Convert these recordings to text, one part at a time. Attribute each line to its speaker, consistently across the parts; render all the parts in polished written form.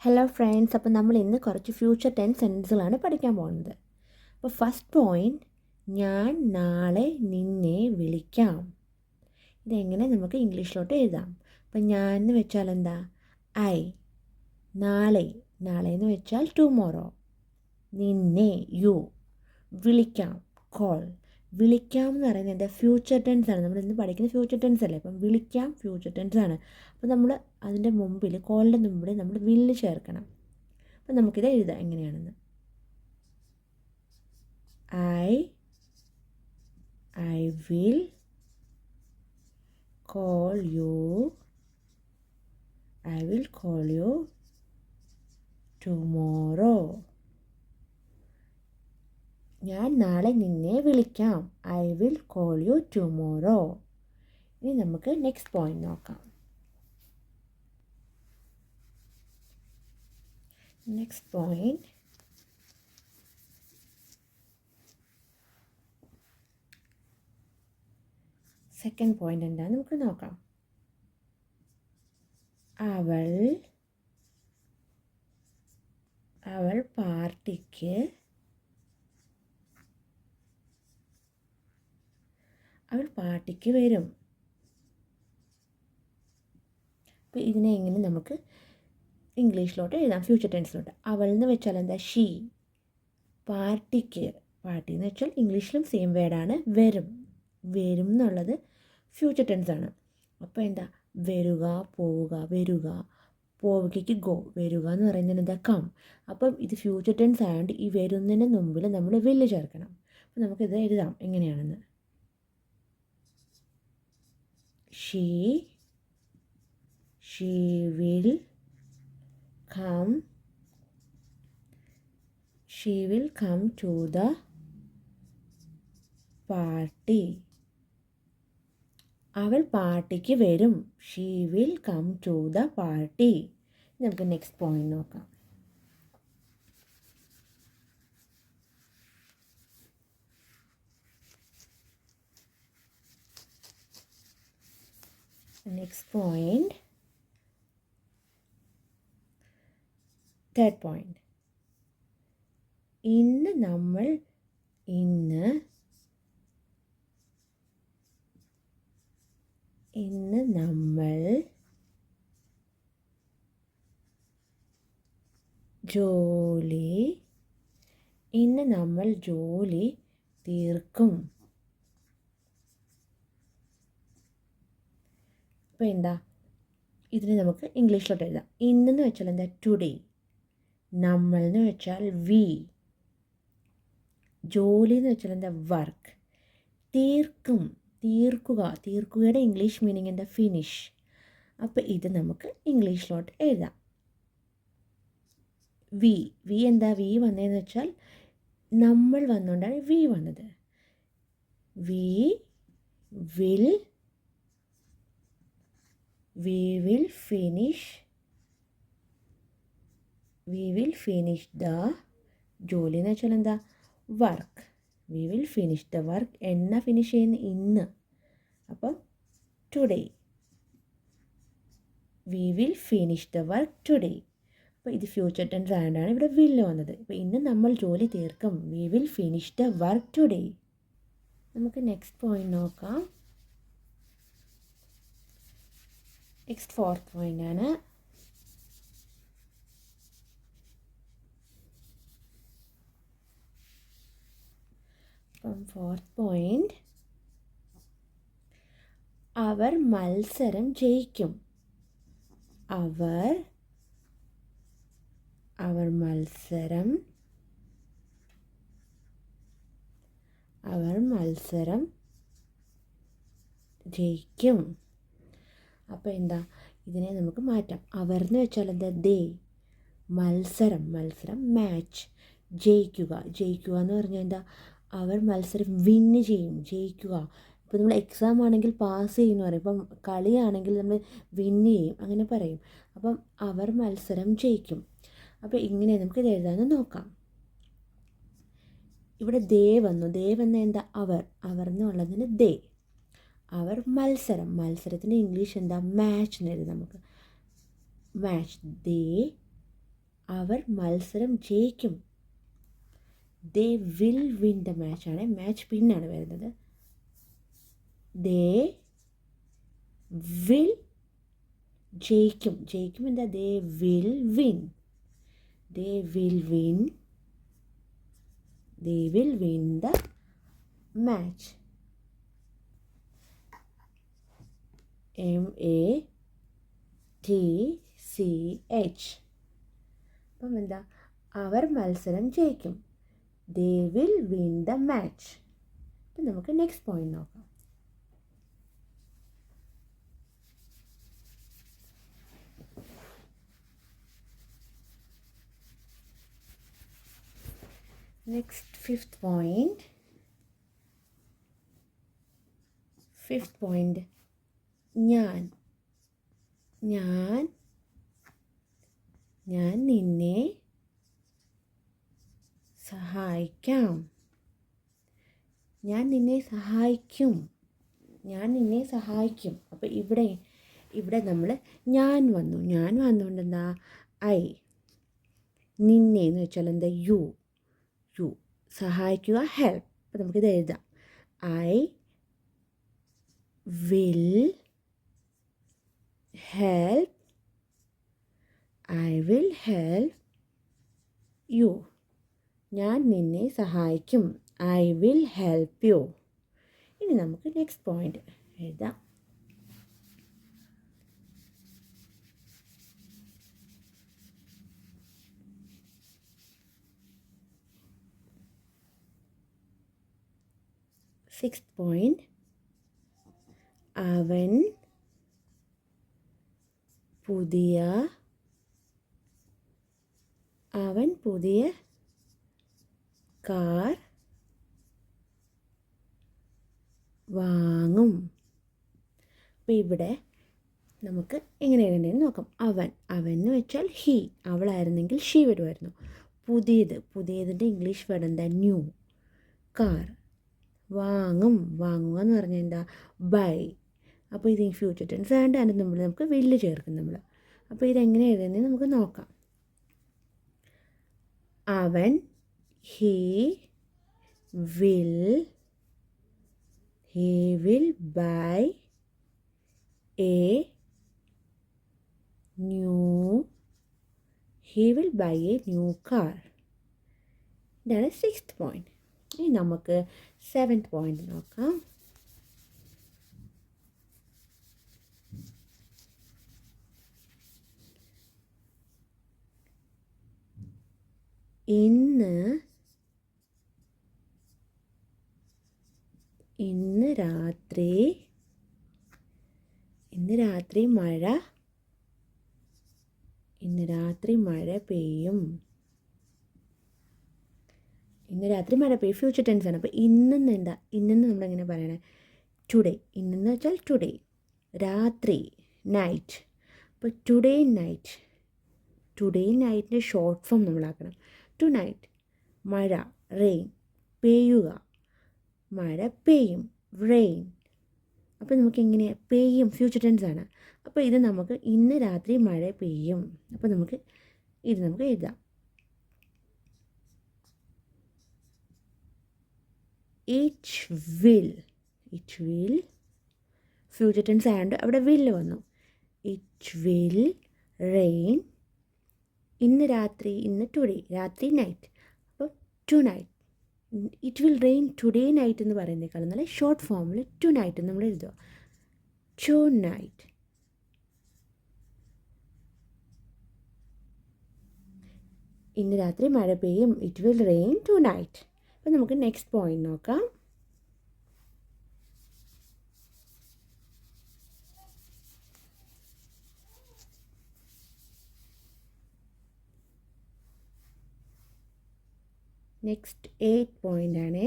Speaker 1: Hello friends, അപ്പോൾ നമ്മൾ ഇന്ന് കുറച്ച് ഫ്യൂച്ചർ ടെൻസ് സെൻറ്റൻസുകളാണ് പഠിക്കാൻ പോകുന്നത്. അപ്പോൾ ഫസ്റ്റ് പോയിൻറ്റ്, ഞാൻ നാളെ നിന്നെ വിളിക്കാം. ഇതെങ്ങനെ നമുക്ക് ഇംഗ്ലീഷിലോട്ട് എഴുതാം? അപ്പോൾ ഞാൻ എന്ന് വെച്ചാൽ എന്താ? ഐ. നാളെ, നാളെ എന്ന് വെച്ചാൽ ടുമോറോ. നിന്നെ, യു. വിളിക്കാം, കോൾ. വിളിക്കാം എന്ന് പറയുന്നത് എൻ്റെ ഫ്യൂച്ചർ ടെൻസ് ആണ്. നമ്മൾ ഇന്ന് പഠിക്കുന്ന ഫ്യൂച്ചർ ടെൻസ് അല്ലേ, അപ്പം വിളിക്കാം ഫ്യൂച്ചർ ടെൻസ് ആണ്. അപ്പോൾ നമ്മൾ അതിൻ്റെ മുമ്പിൽ, കോളിൻ്റെ മുമ്പിൽ നമ്മൾ വില്ല് ചേർക്കണം. അപ്പം നമുക്കിത് എഴുതാം എങ്ങനെയാണെന്ന്. I will call you tomorrow. ഞാൻ നാളെ നിന്നെ വിളിക്കാം. I will call you tomorrow. ഇനി നമുക്ക് നെക്സ്റ്റ് പോയിന്റ് നോക്കാം. നെക്സ്റ്റ് പോയിന്റ്, സെക്കൻഡ് പോയിന്റ് എന്താണെന്ന് നമുക്ക് നോക്കാം. അവൾ പാർട്ടിക്ക് വരും. അപ്പോൾ ഇതിനെ എങ്ങനെ നമുക്ക് ഇംഗ്ലീഷിലോട്ട് എഴുതാം, ഫ്യൂച്ചർ ടെൻസിലോട്ട്. അവൾ എന്ന് വെച്ചാൽ എന്താ? ഷീ. പാർട്ടി എന്ന് വെച്ചാൽ ഇംഗ്ലീഷിലും സെയിം വേർഡാണ്, വരും എന്നുള്ളത് ഫ്യൂച്ചർ ടെൻസാണ്. അപ്പോൾ എന്താ? വരിക, പോവുക. പോവുകയ്ക്ക് ഗോ, വരിക എന്ന് പറയുന്നത് എന്താ? കം. അപ്പം ഇത് ഫ്യൂച്ചർ ടെൻസ് ആയതുകൊണ്ട് ഈ വരുന്നതിന് മുമ്പിൽ നമ്മൾ വില്ല് ചേർക്കണം. അപ്പോൾ നമുക്കിത് എഴുതാം എങ്ങനെയാണെന്ന്. She will come to the party. അവൾ പാർട്ടിക്ക് വരും. She will come to the party. നമുക്ക് നെക്സ്റ്റ് പോയിന്റ് നോക്കാം. Next point, third point. ഇന്ന് നമ്മൾ ജോലി തീർക്കും. അപ്പോൾ എന്താ? ഇതിന് നമുക്ക് ഇംഗ്ലീഷിലോട്ട് എഴുതാം. ഇന്നെന്ന് വെച്ചാൽ എന്താ? ടുഡേ. നമ്മൾ എന്ന് വെച്ചാൽ വി. ജോലി എന്ന് വെച്ചാൽ എന്താ? വർക്ക്. തീർക്കുകയുടെ ഇംഗ്ലീഷ് മീനിങ് എന്താ? ഫിനിഷ്. അപ്പോൾ ഇത് നമുക്ക് ഇംഗ്ലീഷിലോട്ട് എഴുതാം. വി എന്താ? വി വന്നതെന്ന് വെച്ചാൽ നമ്മൾ വന്നുകൊണ്ടാണ് വി വന്നത്. വി വിൽ finish the ജോലി എന്ന് വെച്ചാൽ എന്താ? Work. We will finish the work. എന്നാ ഫിനിഷ് ചെയ്യുന്ന? ഇന്ന്. അപ്പം today. We will finish the work today. അപ്പോൾ ഇത് ഫ്യൂച്ചർ ടെൻസ് ആയതുകൊണ്ടാണ് ഇവിടെ വില്ല് വന്നത്. അപ്പോൾ ഇന്ന് നമ്മൾ ജോലി തീർക്കും. We will finish the work today. നമുക്ക് നെക്സ്റ്റ് പോയിന്റ് നോക്കാം. നെക്സ്റ്റ് ഫോർത്ത് പോയിന്റ് ആണ്. അപ്പം ഫോർത്ത് പോയിന്റ്, അവർ മത്സരം ജയിക്കും. അവർ മത്സരം ജയിക്കും. അപ്പോൾ എന്താ? ഇതിനെ നമുക്ക് മാറ്റാം. അവർ എന്ന് വെച്ചാൽ എന്താ? ദേ. മത്സരം മാച്ച്. ജയിക്കുക എന്ന് പറഞ്ഞാൽ എന്താ? അവർ മത്സരം വിന്ന് ചെയ്യും, ജയിക്കുക. ഇപ്പോൾ നമ്മൾ എക്സാം ആണെങ്കിൽ പാസ് ചെയ്യുമെന്ന് പറയും. ഇപ്പം കളിയാണെങ്കിൽ നമ്മൾ വിന്ന് ചെയ്യും, അങ്ങനെ പറയും. അപ്പം അവർ മത്സരം ജയിക്കും. അപ്പോൾ ഇങ്ങനെ നമുക്ക് ഇത് എഴുതാമെന്ന് നോക്കാം. ഇവിടെ ദേ വന്നു. ദേ വന്ന എന്താ? അവർ എന്നുള്ളതിന് ദേ. അവർ മത്സരത്തിൻ്റെ ഇംഗ്ലീഷ് എന്താ? മാച്ച് എന്ന് എഴുതാം നമുക്ക്. മാച്ച്. ദേ അവർ മത്സരം ജയിക്കും. They will win the match ആണ്, മാച്ച് പിന്നാണ് വരുന്നത്. ദേ വിൽ ജയിക്കും, ജയിക്കും എന്താ, they will win, they will win, they will win the match. MATCH. അപ്പം എന്താ, അവർ മത്സരം ജയിക്കും. They will win the match. അപ്പം നമുക്ക് നെക്സ്റ്റ് പോയിന്റ് നോക്കാം. നെക്സ്റ്റ് ഫിഫ്ത്ത് പോയിന്റ് ഞാൻ നിന്നെ സഹായിക്കാം. ഞാൻ നിന്നെ സഹായിക്കും. അപ്പോൾ ഇവിടെ നമ്മൾ ഞാൻ വന്നുകൊണ്ട് എന്താ, ഐ. നിന്നെ എന്ന് വെച്ചാൽ എന്താ, യു. സഹായിക്കുക, ഹെൽപ്പ്. അപ്പോൾ നമുക്കിത് എഴുതാം. I will help you. ഞാൻ നിന്നെ സഹായിക്കും. I will help you. ഇനി നമുക്ക് നെക്സ്റ്റ് പോയിന്റ് എഴുതാം. സിക്സ്ത് പോയിന്റ്, അവൻ പുതിയ കാർ വാങ്ങും. അപ്പോൾ ഇവിടെ നമുക്ക് എങ്ങനെ എഴുതേണ്ടതെന്ന് നോക്കാം. അവൻ എന്ന് വെച്ചാൽ ഹി, അവളായിരുന്നെങ്കിൽ ഷീ വരുമായിരുന്നു. പുതിയതിൻ്റെ ഇംഗ്ലീഷ് വേർഡ് എന്താ, ന്യൂ. കാർ, വാങ്ങുക എന്ന് പറഞ്ഞാൽ എന്താ, ബൈ. അപ്പോൾ ഇത് ഫ്യൂച്ചർ ടെൻസ് ആയതുകൊണ്ട് അതിൻ്റെ മുമ്പിൽ നമുക്ക് വില്ല് ചേർക്കും നമ്മൾ. അപ്പോൾ ഇതെങ്ങനെ എഴുതുന്നത് നമുക്ക് നോക്കാം. അവൻ he will buy a new car. ഇതാണ് സിക്സ്ത് പോയിന്റ്. ഇനി നമുക്ക് സെവൻത് പോയിന്റ് നോക്കാം. ഇന്ന് രാത്രി മഴ പെയ്യും. ഫ്യൂച്ചർ ടെൻസ് ആണ്. അപ്പോൾ ഇന്നെന്ന് നമ്മളെങ്ങനെ പറയണേ, ടുഡേ. ഇന്നെന്ന് വെച്ചാൽ ടുഡേ. രാത്രി, നൈറ്റ്. അപ്പോൾ ടുഡേ നൈറ്റിൻ്റെ ഷോർട്ട് ഫോം നമ്മളാക്കണം. Tonight. മഴ, റെയിൻ. പെയ്യുക, മഴ പെയ്യും, റെയിൻ. അപ്പോൾ നമുക്ക് എങ്ങനെയാണ്, പെയ്യും ഫ്യൂച്ചർ ടെൻസ് ആണ്. അപ്പോൾ ഇത് നമുക്ക് ഇന്ന് രാത്രി മഴ പെയ്യും. അപ്പോൾ നമുക്ക് എഴുതാം. ഇറ്റ് വിൽ ഫ്യൂച്ചർ ടെൻസ് ആയതുകൊണ്ട് അവിടെ വില്ല് വന്നു. It will rain. ഇന്ന് ടുഡേ, രാത്രി നൈറ്റ്. അപ്പോൾ tonight. It will rain today night എന്ന് പറയുന്നേക്കാളും നല്ല ഷോർട്ട് ഫോമിൽ ടു നൈറ്റ് നമ്മൾ എഴുതുക. Tonight. ഇന്ന് രാത്രി മഴ പെയ്യും. It will rain tonight. അപ്പോൾ നമുക്ക് നെക്സ്റ്റ് പോയിന്റ് നോക്കാം. നെക്സ്റ്റ് 8 പോയിന്റ് ആണ്.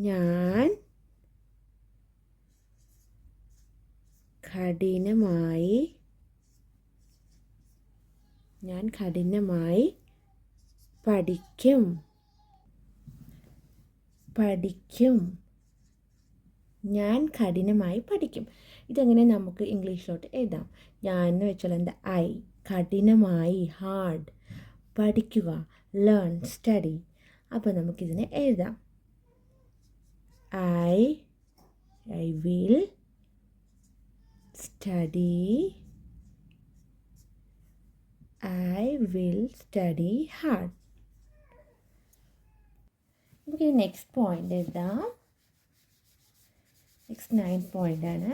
Speaker 1: ഞാൻ കഠിനമായി പഠിക്കും. ഞാൻ കഠിനമായി പഠിക്കും. ഇതെങ്ങനെ നമുക്ക് ഇംഗ്ലീഷിലോട്ട് എഴുതാം. ഞാൻ എന്ന് വെച്ചാൽ എന്താ, ഐ. കഠിനമായി, ഹാർഡ്. പഠിക്കുക, ലേൺ, സ്റ്റഡി. അപ്പോൾ നമുക്കിതിനെ എഴുതാം. I will study. I will study hard. നമുക്ക് നെക്സ്റ്റ് പോയിന്റ് എഴുതാം. നെക്സ്റ്റ് 9th പോയിന്റ് ആണ്.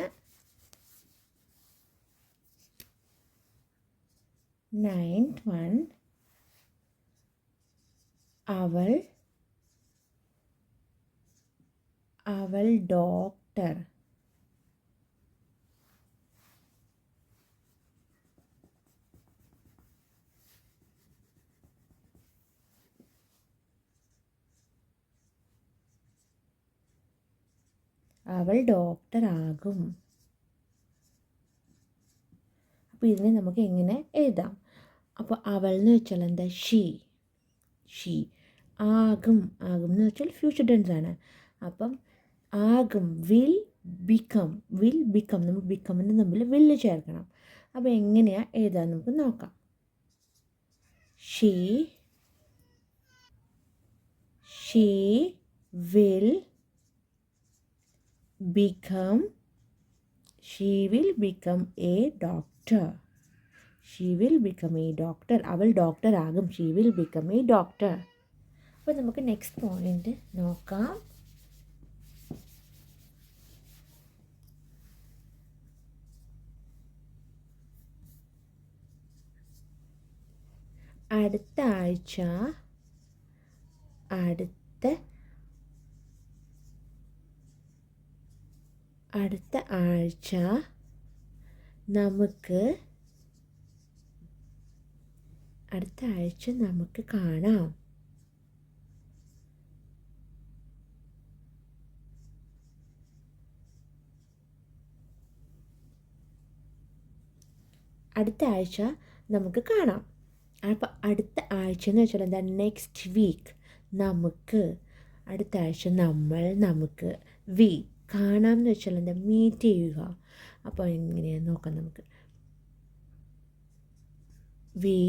Speaker 1: 9th one. അവൾ ഡോക്ടർ. അവൾ ഡോക്ടറാകും. അപ്പോൾ ഇതിനെ നമുക്ക് എങ്ങനെ എഴുതാം? അപ്പോൾ അവൾ എന്ന് വെച്ചാൽ എന്താ? ഷീ. ആകും എന്ന് വെച്ചാൽ ഫ്യൂച്ചർ ടെൻസ് ആണ്. അപ്പം ആകും, വിൽ ബിക്കം. നമ്മൾ ബിക്കമിന് തമ്മിൽ വില്ല് ചേർക്കണം. അപ്പോൾ എങ്ങനെയാണ് എഴുതാൻ നമുക്ക് നോക്കാം. She will become a doctor. അവൾ ഡോക്ടർ ആകും. She will become A doctor. അപ്പോൾ നമുക്ക് നെക്സ്റ്റ് പോയിന്റ് നോക്കാം. അടുത്ത ആഴ്ച നമുക്ക് കാണാം. അടുത്ത ആഴ്ച നമുക്ക് കാണാം. അപ്പോൾ അടുത്ത ആഴ്ച എന്ന് വെച്ചാൽ എന്താ? Next week. നമുക്ക് അടുത്ത ആഴ്ച നമുക്ക് വി കാണാം എന്ന് വെച്ചാൽ എന്താ? മീറ്റ് ചെയ്യുക. അപ്പോൾ എങ്ങനെയാണെന്ന് നോക്കാം നമുക്ക്. We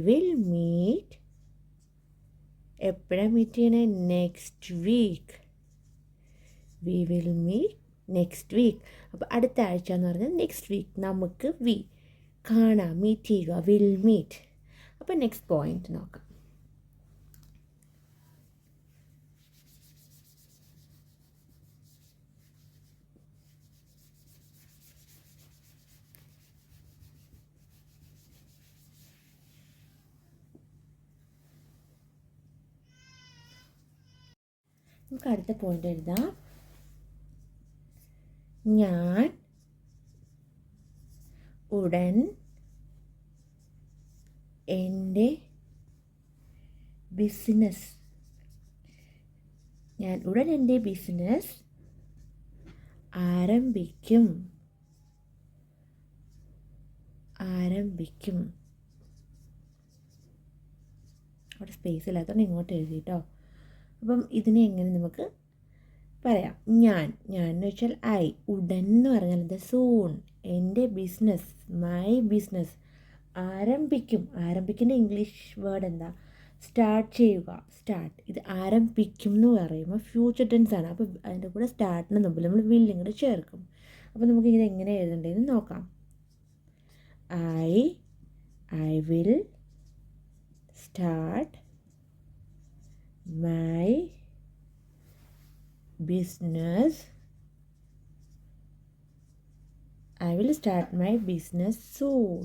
Speaker 1: will meet. എപ്പോഴാണ് മീറ്റ് ചെയ്യണേ? Next week. We will meet next week. അപ്പോൾ അടുത്ത ആഴ്ച എന്ന് പറഞ്ഞാൽ നെക്സ്റ്റ് വീക്ക്. നമുക്ക് വി കാണാം, മീറ്റ് ചെയ്യുക, വിൽ മീറ്റ്. അപ്പോൾ നെക്സ്റ്റ് പോയിന്റ് നോക്കാം. നമുക്ക് അടുത്ത പോയിന്റ് എഴുതാം. ഞാൻ ഉടൻ എൻ്റെ ബിസിനസ് ആരംഭിക്കും. അവിടെ സ്പേസ് ഇല്ലാത്തതുകൊണ്ട് ഇങ്ങോട്ട് എഴുതി കേട്ടോ. അപ്പം ഇതിനെ എങ്ങനെ നമുക്ക് പറയാം? ഞാൻ എന്ന് വെച്ചാൽ ഐ. ഉടൻ എന്ന് പറഞ്ഞാൽ എന്താ? സൂൺ. എൻ്റെ ബിസിനസ്, മൈ ബിസിനസ് ആരംഭിക്കുന്ന ഇംഗ്ലീഷ് വേർഡ് എന്താ? സ്റ്റാർട്ട് ചെയ്യുക, സ്റ്റാർട്ട്. ഇത് ആരംഭിക്കും എന്ന് പറയുമ്പോൾ ഫ്യൂച്ചർ ടെൻസ് ആണ്. അപ്പോൾ അതിൻ്റെ കൂടെ സ്റ്റാർട്ടിന് മുമ്പിൽ നമ്മൾ വിൽ ഇങ്ങോട്ട് ചേർക്കും. അപ്പോൾ നമുക്ക് ഇത് എങ്ങനെ എഴുതേണ്ടതെന്ന് നോക്കാം. I will start my business. Soon.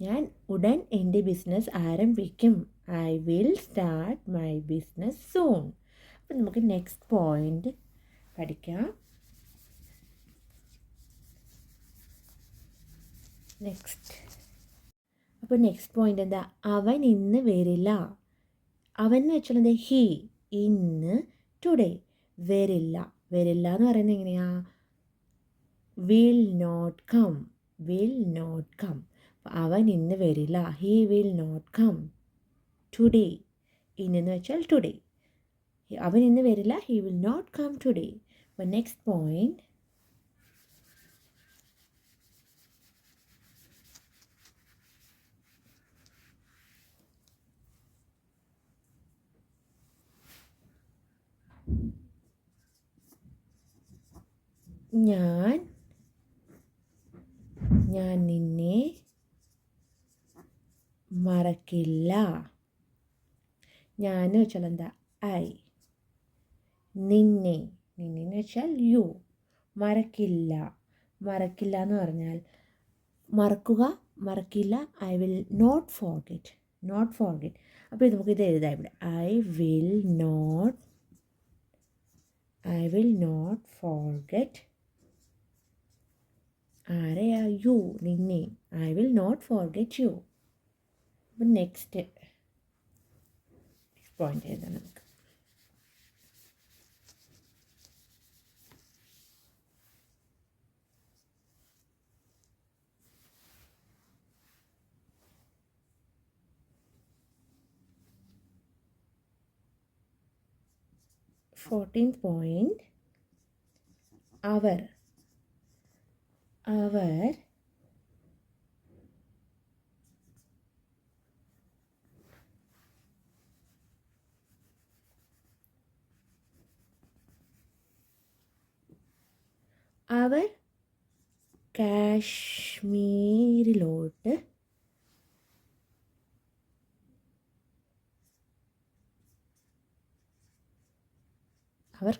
Speaker 1: ഞാൻ ഉടൻ എൻ്റെ ബിസിനസ് ആരംഭിക്കും. I will start my business soon. അപ്പം നമുക്ക് നെക്സ്റ്റ് പോയിന്റ് പഠിക്കാം. അപ്പോൾ നെക്സ്റ്റ് പോയിന്റ് എന്താ? അവൻ ഇന്ന് വരില്ല. അവൻ എന്ന് വെച്ചാൽ എന്താ? ഹീ. ഇന്ന്, ടുഡേ. വരില്ല എന്ന് പറയുന്നത് എങ്ങനെയാ? Will not come. അവൻ ഇന്ന് വരില്ല. He will not come today. ഇന്നെന്ന് വെച്ചാൽ ടുഡേ. അവൻ ഇന്ന് വരില്ല. He will not come today. അപ്പോൾ നെക്സ്റ്റ് പോയിന്റ് ഞാൻ നിന്നെ മറക്കില്ല. ഞാൻ എന്ന് വെച്ചാൽ എന്താ? ഐ. നിന്നെ എന്ന് വെച്ചാൽ യു. മറക്കില്ല എന്ന് പറഞ്ഞാൽ മറക്കില്ല. I will not forget. അപ്പോൾ നമുക്കിത് എഴുതാം ഇവിടെ. I will not forget. ആരെയാ? യു, നിന്നെ. I will not forget you. അപ്പം നെക്സ്റ്റ് പോയിന്റ് എഴുതാം നമുക്ക്. ഫോർട്ടീൻത് പോയിന്റ്, അവർ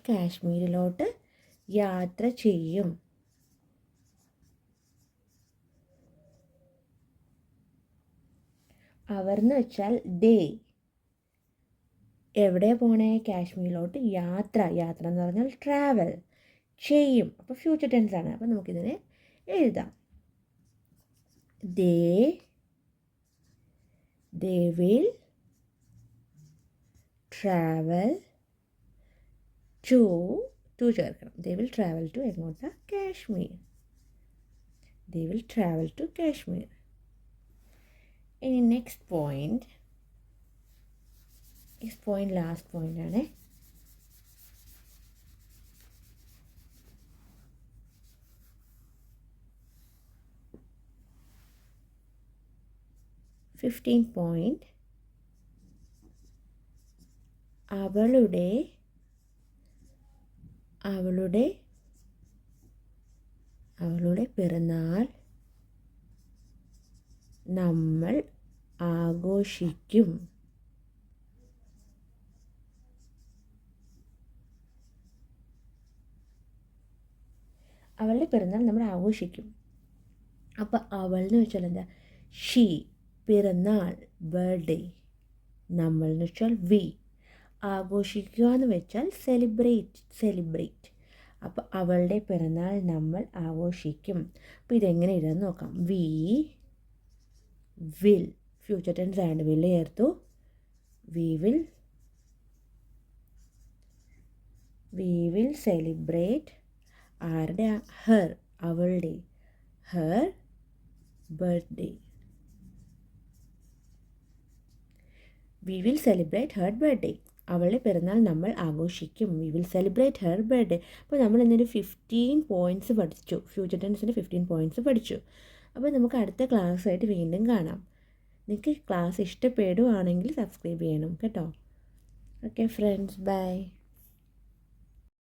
Speaker 1: കാശ്മീരിലോട്ട് യാത്ര ചെയ്യും. അവർ എന്ന് വെച്ചാൽ ഡേ. എവിടെ പോണേ? കാശ്മീരിലോട്ട് യാത്ര എന്ന് പറഞ്ഞാൽ ട്രാവൽ ചെയ്യും. അപ്പോൾ ഫ്യൂച്ചർ ടെൻസ് ആണ്. അപ്പോൾ നമുക്കിതിനെ എഴുതാം. they will travel to ചേർക്കണം. they will travel to എങ്ങോട്ടാ? കാശ്മീർ. ഇനി നെക്സ്റ്റ് പോയിന്റ് ലാസ്റ്റ് പോയിന്റ് ആണ്. ഫിഫ്റ്റീൻത് പോയിന്റ്, അവളുടെ പിറന്നാൾ നമ്മൾ ആഘോഷിക്കും. അപ്പോൾ അവൾ എന്ന് വെച്ചാൽ എന്താ? ഷീ. പിറന്നാൾ ബർത്ത്ഡേ. നമ്മൾ എന്ന് വെച്ചാൽ വി. ആഘോഷിക്കുക എന്ന് വെച്ചാൽ സെലിബ്രേറ്റ്. അപ്പോൾ അവളുടെ പിറന്നാൾ നമ്മൾ ആഘോഷിക്കും. അപ്പോൾ ഇതെങ്ങനെ എഴുതാമെന്ന് നോക്കാം. വി വിൽ, ഫ്യൂച്ചർ ടെൻസ് ആയതുകൊണ്ട് വില്ല് ചേർത്തു. We will celebrate. ആരുടെ? ഹർ, അവളുടെ. Har birthday. We will celebrate Har birthday. അവളുടെ പിറന്നാൾ നമ്മൾ ആഘോഷിക്കും. We will celebrate Har birthday. അപ്പോൾ നമ്മൾ ഇന്നൊരു 15 പോയിൻറ്റ്സ് പഠിച്ചു. ഫ്യൂച്ചർ ടെൻസിൻ്റെ 15 പോയിൻറ്റ്സ് പഠിച്ചു. അപ്പോൾ നമുക്ക് അടുത്ത ക്ലാസ്സായിട്ട് വീണ്ടും കാണാം. നിങ്ങൾക്ക് ക്ലാസ് ഇഷ്ടപ്പെടുകയാണെങ്കിൽ സബ്സ്ക്രൈബ് ചെയ്യണം കേട്ടോ. Okay friends, by.